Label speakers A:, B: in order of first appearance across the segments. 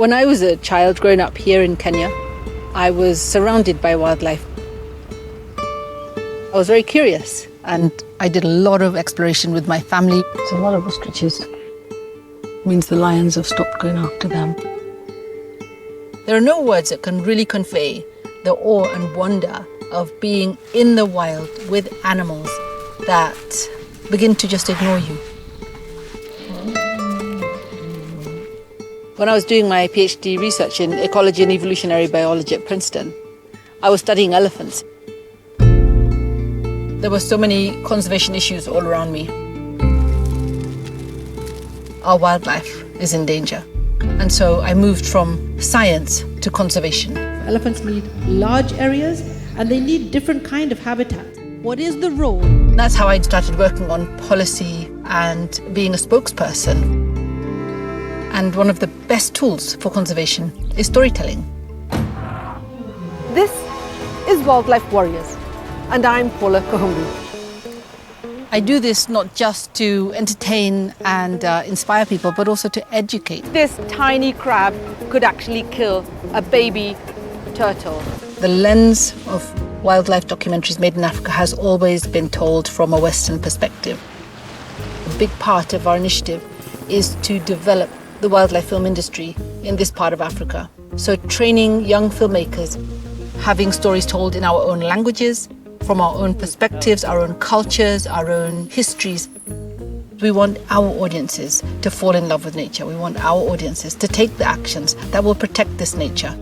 A: When I was a child growing up here in Kenya, I was surrounded by wildlife. I was very curious and I did a lot of exploration with my family.
B: There's a lot of ostriches. It means the lions have stopped going after them.
A: There are no words that can really convey the awe and wonder of being in the wild with animals that begin to just ignore you. When I was doing my PhD research in ecology and evolutionary biology at Princeton, I was studying elephants. There were so many conservation issues all around me. Our wildlife is in danger. And so I moved from science to conservation.
C: Elephants need large areas and they need different kind of habitats. What is the role?
A: That's how I started working on policy and being a spokesperson. And one of the best tools for conservation is storytelling.
D: This is Wildlife Warriors, and I'm Paula Kahumbu.
A: I do this not just to entertain and inspire people, but also to educate.
D: This tiny crab could actually kill a baby turtle.
A: The lens of wildlife documentaries made in Africa has always been told from a Western perspective. A big part of our initiative is to develop the wildlife film industry in this part of Africa. So training young filmmakers, having stories told in our own languages, from our own perspectives, our own cultures, our own histories. We want our audiences to fall in love with nature. We want our audiences to take the actions that will protect this nature.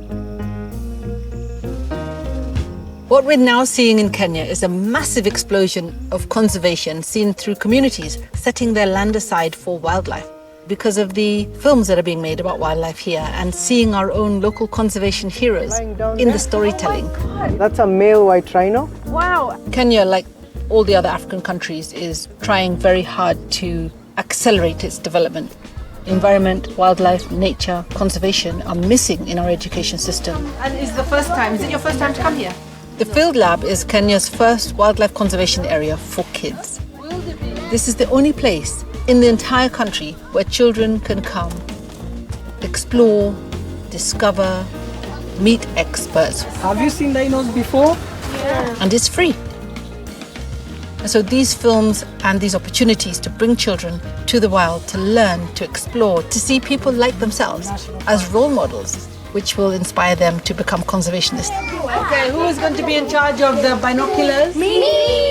A: What we're now seeing in Kenya is a massive explosion of conservation seen through communities setting their land aside for wildlife because of the films that are being made about wildlife here and seeing our own local conservation heroes in the storytelling.
E: That's a male white rhino.
D: Wow.
A: Kenya, like all the other African countries, is trying very hard to accelerate its development. Environment, wildlife, nature, conservation are missing in our education system.
D: And is it your first time to come here?
A: The Field Lab is Kenya's first wildlife conservation area for kids. This is the only place in the entire country where children can come, explore, discover, meet experts.
E: Have you seen rhinos before?
A: And it's free. And so these films and these opportunities to bring children to the wild, to learn, to explore, to see people like themselves as role models, which will inspire them to become conservationists.
C: Okay, who is going to be in charge of the binoculars?
D: Me!